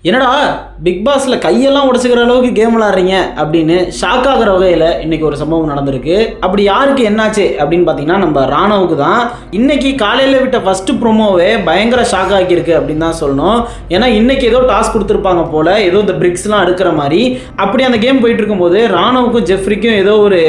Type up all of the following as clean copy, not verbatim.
என்னடா பிக் பாஸ்ல கையெல்லாம் உடச்சிக்கிற அளவுக்கு கேம் விளாட்றீங்க அப்படின்னு ஷாக் ஆகிற வகையில் இன்னைக்கு ஒரு சம்பவம் நடந்திருக்கு. அப்படி யாருக்கு என்னாச்சு அப்படின்னு பார்த்தீங்கன்னா நம்ம ராணவுக்கு தான். இன்னைக்கு காலையில் விட்ட ஃபர்ஸ்ட் ப்ரோமோவே பயங்கர ஷாக் ஆகியிருக்கு அப்படின்னு தான் சொல்லணும். ஏன்னா இன்னைக்கு ஏதோ டாஸ்க் கொடுத்துருப்பாங்க போல, ஏதோ இந்த பிரிக்ஸ்லாம் அடுக்கிற மாதிரி. அப்படி அந்த கேம் போயிட்டு இருக்கும்போது ராணவுக்கும் ஜெஃப்ரிக்கும் ஏதோ ஒரு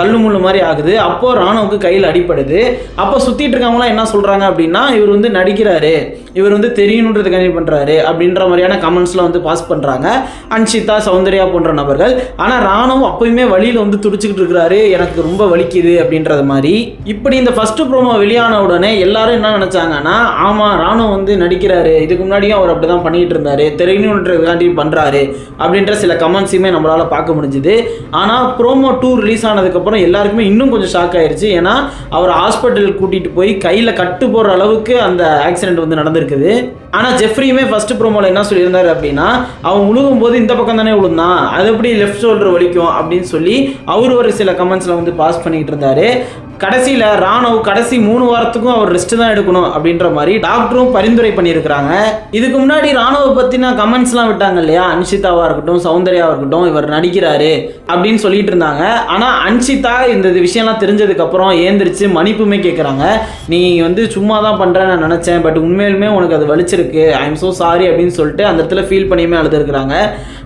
தள்ளுமுள்ளு மாதிரி ஆகுது. அப்போ ராணவுக்கு கையில் அடிப்படுது. அப்போ சுற்றிட்டு இருக்கவங்களாம் என்ன சொல்கிறாங்க அப்படின்னா, இவர் வந்து நடிக்கிறாரு, இவர் வந்து தெரியணுன்றது கண்டிப்பாக பண்ணுறாரு அப்படின்ற மாதிரியான கமெண்ட்ஸ்லாம் வந்து பாஸ் பண்ணுறாங்க அன்ஷிதா, சௌந்தர்யா போன்ற நபர்கள். ஆனால் ராணுவ அப்பயுமே வழியில் வந்து துடிச்சுக்கிட்டு இருக்கிறாரு, எனக்கு ரொம்ப வலிக்குது அப்படின்றது மாதிரி. இப்படி இந்த ஃபர்ஸ்ட் ப்ரோமோ வெளியான உடனே எல்லாரும் என்ன நினச்சாங்கன்னா, ஆமாம் ராணுவ வந்து நடிக்கிறாரு, இதுக்கு முன்னாடியும் அவர் அப்படி தான் பண்ணிக்கிட்டு இருந்தாரு, தெரியணுன்றதுக்காண்டி பண்ணுறாரு அப்படின்ற சில கமெண்ட்ஸுமே நம்மளால் பார்க்க முடிஞ்சுது. ஆனால் ப்ரோமோ 2 ரிலீஸ் ஆனதுக்கப்புறம் எல்லாருக்குமே இன்னும் கொஞ்சம் ஷாக் ஆயிடுச்சு. ஏன்னா அவர் ஹாஸ்பிட்டலுக்கு கூட்டிகிட்டு போய் கையில் கட்டு போடுற அளவுக்கு அந்த ஆக்சிடென்ட் வந்து நடந்திருக்குது. ஆனால் ஜெஃப்ரியுமே ஃபர்ஸ்ட் ப்ரோமோவில் என்ன சொல்லியிருந்தாரு அப்படின்னா, அவன் உழுகும் போது இந்த பக்கம் தானே விழுந்தான், அது எப்படி லெஃப்ட் ஷோல்டர் வலிக்கும் அப்படின்னு சொல்லி அவர் ஒரு சில கமெண்ட்ஸில் வந்து பாஸ் பண்ணிக்கிட்டு இருந்தாரு. கடைசியில் ராணுவ கடைசி 3 வாரத்துக்கும் அவர் ரெஸ்ட் தான் எடுக்கணும் அப்படின்ற மாதிரி டாக்டரும் பரிந்துரை பண்ணியிருக்கிறாங்க. இதுக்கு முன்னாடி ராணுவ பற்றின கமெண்ட்ஸ்லாம் விட்டாங்க இல்லையா, அன்ஷிதாவாக இருக்கட்டும் சௌந்தர்யாவாக இருக்கட்டும், இவர் நடிக்கிறாரு அப்படின்னு சொல்லிட்டு இருந்தாங்க. ஆனால் அன்ஷிதா இந்த விஷயம்லாம் தெரிஞ்சதுக்கப்புறம் ஏந்திரிச்சு மன்னிப்புமே கேட்குறாங்க. நீ வந்து சும்மா தான் பண்ணுறேன்னு நான் நினச்சேன், பட் உண்மையிலுமே உனக்கு அது வலிச்சிருக்கு, ஐ எம் ஸோ சாரி அப்படின்னு சொல்லிட்டு அந்த இடத்துல ஃபீல் பண்ணியுமே அழுதுருக்குறாங்க.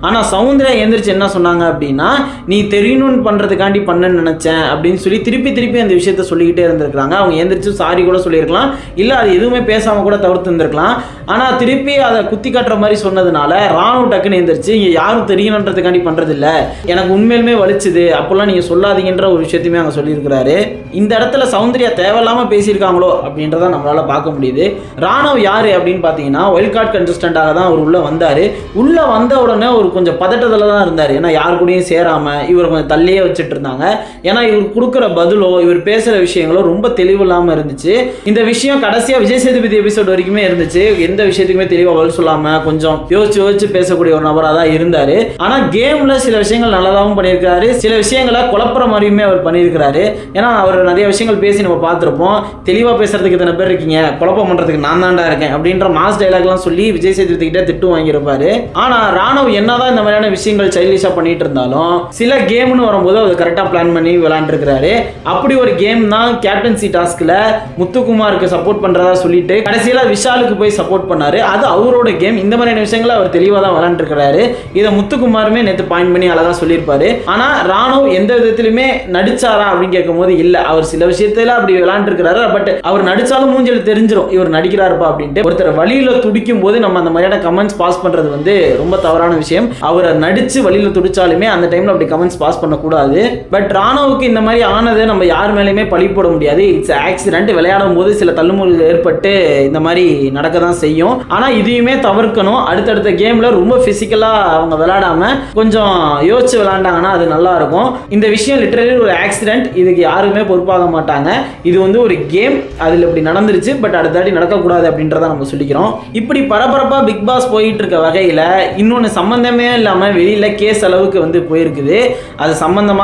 ஆனால் சௌந்தர்யா ஏந்திரிச்சு என்ன சொன்னாங்க அப்படின்னா, நீ தெரியணும்னு பண்ணுறதுக்காண்டி பண்ணேன்னு நினச்சேன் அப்படின்னு சொல்லி திருப்பி அந்த விஷயத்த சொல்லிக்கிட்டே இருந்திருக்காங்க. அவங்க எந்திரிச்சு சாரி கூட சொல்லியிருக்கலாம், இல்லை அது எதுவுமே பேசாமல் கூட தவிர்த்து இருந்திருக்கலாம். ஆனால் திருப்பி அதை குத்தி காட்டுற மாதிரி சொன்னதுனால ராணுவ டக்குன்னு எந்திரிச்சு, இங்கே யாரும் தெரியணுன்றதுக்காண்டி பண்ணுறதில்ல, எனக்கு உண்மையிலுமே வலிச்சுது, அப்போல்லாம் நீங்கள் சொல்லாதீங்கன்ற ஒரு விஷயத்தையுமே அவங்க சொல்லியிருக்கிறாரு. இந்த இடத்துல சௌந்தர்யா தேவையில்லாமல் பேசியிருக்காங்களோ அப்படின்றத நம்மளால் பார்க்க முடியுது. ராணுவ யார் அப்படின்னு பார்த்தீங்கன்னா வைல்ட் கார்டு கண்டஸ்டண்டாக தான் அவர் உள்ளே வந்தார். உள்ளே வந்த உடனே ஒரு கொஞ்சம் பதட்டத்தில் தான் இருந்தார். ஏன்னா யார் கூடயும் சேராமல் இவர் கொஞ்சம் தள்ளியே வச்சுட்டு இருந்தாங்க. ஏன்னா இவர் கொடுக்குற பதிலோ இவர் பேசுகிற விஷயங்களும் ரொம்ப தெளிவு இல்லாமல் இருந்துச்சு. இந்த விஷயம் கடைசியாக விஜய் சேதுபதி எபிசோட் வரைக்குமே இருந்துச்சு. எந்த விஷயத்துக்குமே தெளிவாக பதில் சொல்லாமல் கொஞ்சம் யோசிச்சு பேசக்கூடிய ஒரு நபராக தான் இருந்தார். ஆனால் கேமில் சில விஷயங்கள் நல்லதாகவும் பண்ணியிருக்காரு, சில விஷயங்களை குழப்புற மாதிரியுமே அவர் பண்ணியிருக்கிறாரு. ஏன்னா அவர் நிறைய விஷயங்கள் பேசி நம்ம பார்த்துருப்போம். தெளிவாக பேசுறதுக்கு இத்தனை பேர் இருக்கீங்க, குழப்பம் பண்ணுறதுக்கு நான் தாண்டா இருக்கேன் அப்படின்ற மாஸ் டைலாக்லாம் சொல்லி விஜய் சேதுபதி கிட்ட திட்டு வாங்கியிருப்பாரு. ஆனால் ராணுவ என்னதான் இந்த மாதிரியான விஷயங்கள் சைல்டிஷாக பண்ணிட்டு இருந்தாலும் சில கேம்னு வரும்போது அவர் கரெக்டாக பிளான் பண்ணி விளையாண்டுருக்கிறாரு. அப்படி ஒரு கேம் தான் கேப்டன்சி டாஸ்க்ல முத்துக்குமாருக்கு சப்போர்ட் பண்றதா சொல்லிட்டு கடைசியில் விஷாலுக்கு போய் சப்போர்ட் பண்ணாரு. அது அவரோட கேம். இந்த மாதிரியான விஷயங்களை அவர் தெளிவாக தான் விளையாண்டுருக்கிறாரு. இதை முத்துக்குமாருமே நேற்று பாயிண்ட் பண்ணி அழகா சொல்லியிருப்பாரு. ஆனா ராணுவ எந்த விதத்திலுமே நடிச்சாரா அப்படின்னு கேட்கும் போது இல்ல, அவர் சில விஷயத்துல அப்படி விளையாண்டுருக்கிறாரு. பட் அவர் நடிச்சாலும் மூஞ்சில தெரிஞ்சிடும் இவர் நடிக்கிறாருப்பா அப்படின்ட்டு. ஒருத்தர் வழியில துடிக்கும் போது நம்ம அந்த மாதிரியான கமெண்ட்ஸ் பாஸ் பண்றது வந்து ரொம்ப தவறான விஷயம். அவரை நடிச்சு வழியில துடிச்சாலுமே அந்த டைம்ல அப்படி கமெண்ட்ஸ் பாஸ் பண்ணக்கூடாது. பட் ராணுவுக்கு இந்த மாதிரி ஆனதை நம்ம யார் மேலேயுமே பழி போட முடியாது. It's accident. விளையாடும் போது சில தள்ளுமுள்கள் ஏற்பட்டு இந்த மாதிரி நடக்க தான் செய்யும். ஆனா இதையுமே தவிர்க்கணும். அடுத்தடுத்த கேம்ல ரொம்ப பிசிக்கலா அவங்க விளையாடாம கொஞ்சம் யோசிச்சு விளையாண்டாங்கன்னா அது நல்லா இருக்கும். இந்த விஷயம் லிட்டரலி ஒரு ஆக்சிடென்ட், இதுக்கு யாருமே பொறுப்பாக மாட்டாங்க. இது வந்து ஒரு கேம், அதில் இப்படி நடந்துருச்சு, பட் அடுத்தாடி நடக்கக்கூடாது அப்படின்றத நம்ம சொல்லிக்கிறோம். இப்படி பரபரப்பா பிக் பாஸ் போயிட்டு இருக்க வகையில் இன்னொன்று சம்பந்தமே இல்லாமல் வெளியில கேஸ் அளவுக்கு வந்து போயிருக்குது. அது சம்பந்தம்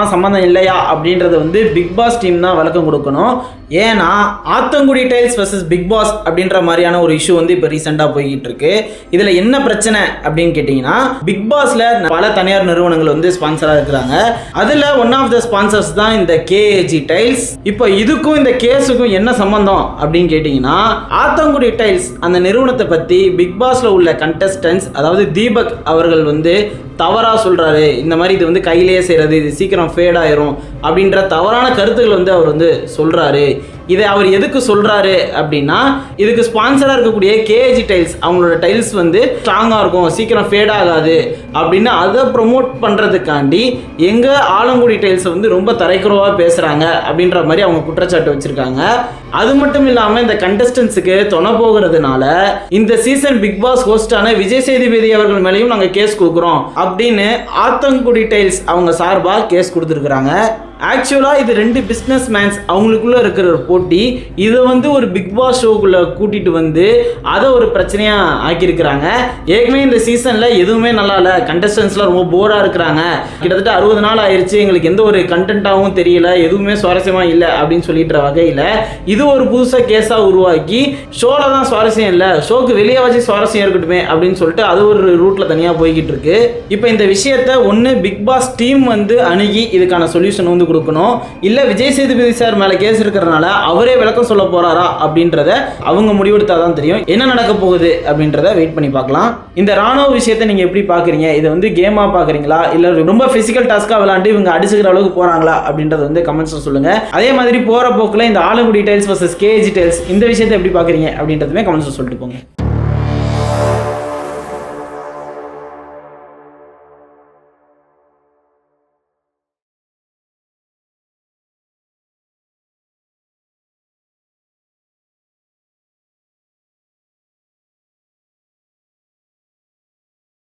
இல்லையா அப்படின்றத வந்து பிக் பாஸ் டீம் தான் விளக்கம் கொடுக்கணும். ஏன்னா Athangudi tiles vs Bigg Boss அப்படின்ற மாதிரியான ஒரு இஷ்யூ வந்து இப்போ ரீசெண்டாக போய்கிட்டு இருக்கு. இதில் என்ன பிரச்சனை அப்படின்னு கேட்டிங்கன்னா, பிக் பாஸ்ல பல தனியார் நிறுவனங்கள் வந்து ஸ்பான்சராக இருக்கிறாங்க. அதில் ஒன் ஆஃப் த ஸ்பான்சர்ஸ் தான் இந்த கேஏஜி டைல்ஸ். இப்போ இதுக்கும் இந்த கேஸுக்கும் என்ன சம்பந்தம் அப்படின்னு கேட்டிங்கன்னா, ஆத்தங்குடி டைல்ஸ் அந்த நிறுவனத்தை பற்றி பிக் பாஸ்ல உள்ள கண்டஸ்டன்ஸ், அதாவது தீபக் அவர்கள் வந்து தவறா சொல்றாரு, இந்த மாதிரி இது வந்து கையிலேயே செய்யறது, இது சீக்கிரம் ஃபேட் ஆயிரும் அப்படின்ற தவறான கருத்துக்கள் வந்து அவர் வந்து சொல்றாரு. இதை அவர் எதுக்கு சொல்றாரு அப்படின்னா, இதுக்கு ஸ்பான்சராக இருக்கக்கூடிய கேஏஜி டைல்ஸ் அவங்களோட டைல்ஸ் வந்து ஸ்ட்ராங்காக இருக்கும், சீக்கிரம் ஃபேட் ஆகாது அப்படின்னு அதை ப்ரொமோட் பண்ணுறதுக்காண்டி எங்கள் ஆலங்குடி டைல்ஸை வந்து ரொம்ப தரைக்குறவாக பேசுகிறாங்க அப்படின்ற மாதிரி அவங்க குற்றச்சாட்டு வச்சுருக்காங்க. அது மட்டும் இல்லாமல் இந்த கண்டஸ்டன்ஸுக்கு தொணை போகிறதுனால இந்த சீசன் பிக் பாஸ் ஹோஸ்டான விஜய் சேதுபதி அவர்கள் மேலேயும் நாங்கள் கேஸ் கொடுக்குறோம் அப்படின்னு ஆத்தங்குடி டைல்ஸ் அவங்க சார்பாக கேஸ் கொடுத்துருக்குறாங்க. ஆக்சுவலாக இது 2 பிஸ்னஸ் மேன்ஸ் அவங்களுக்குள்ள இருக்கிற ஒரு போட்டி. இதை வந்து ஒரு பிக் பாஸ் ஷோக்குள்ள கூட்டிட்டு வந்து அதை ஒரு பிரச்சனையாக ஆக்கியிருக்கிறாங்க. ஏற்கனவே இந்த சீசனில் எதுவுமே நல்லா இல்லை, கண்டஸ்டன்ஸ்லாம் ரொம்ப போராக இருக்கிறாங்க, கிட்டத்தட்ட 60 நாள் ஆயிடுச்சு, எங்களுக்கு எந்த ஒரு கண்டென்ட்டாகவும் தெரியல, எதுவுமே சுவாரஸ்யமாக இல்லை அப்படின்னு சொல்லிட்டு வகையில் இது ஒரு புதுசாக கேஸாக உருவாக்கி ஷோவில் தான் சுவாரஸ்யம் இல்லை, ஷோக்கு வெளியே வச்சு சுவாரஸ்யம் இருக்கட்டுமே அப்படின்னு சொல்லிட்டு அது ஒரு ரூட்டில் தனியாக போய்கிட்டு இருக்கு. இப்போ இந்த விஷயத்தை ஒன்று பிக் பாஸ் டீம் வந்து அணுகி இதுக்கான சொல்யூஷன் வந்து கொடுக்கணும், இல்லை விஜய் சேதுபதி சார் மேலே கேஸ் இருக்கிறனால அவரே விளக்கம் சொல்ல போறாரா அப்படின்றத அவங்க முடிவெடுத்தாதான் தெரியும். என்ன நடக்க போகுது அப்படின்றத வெயிட் பண்ணி பார்க்கலாம். இந்த ராணுவ விஷயத்தை நீங்க எப்படி பாக்குறீங்க? இதை வந்து கேமா பாக்குறீங்களா, இல்ல ரொம்ப பிசிக்கல் டாஸ்கா விளையாண்டு இவங்க அடிச்சுக்கிற அளவுக்கு போறாங்களா அப்படின்றத வந்து கமெண்ட்ஸ்ல சொல்லுங்க. அதே மாதிரி போற போக்குல இந்த Alangudi tiles vs KG tiles இந்த விஷயத்தை எப்படி பாக்குறீங்க அப்படின்றதுமே கமெண்ட்ஸ்ல சொல்லிட்டு போங்க.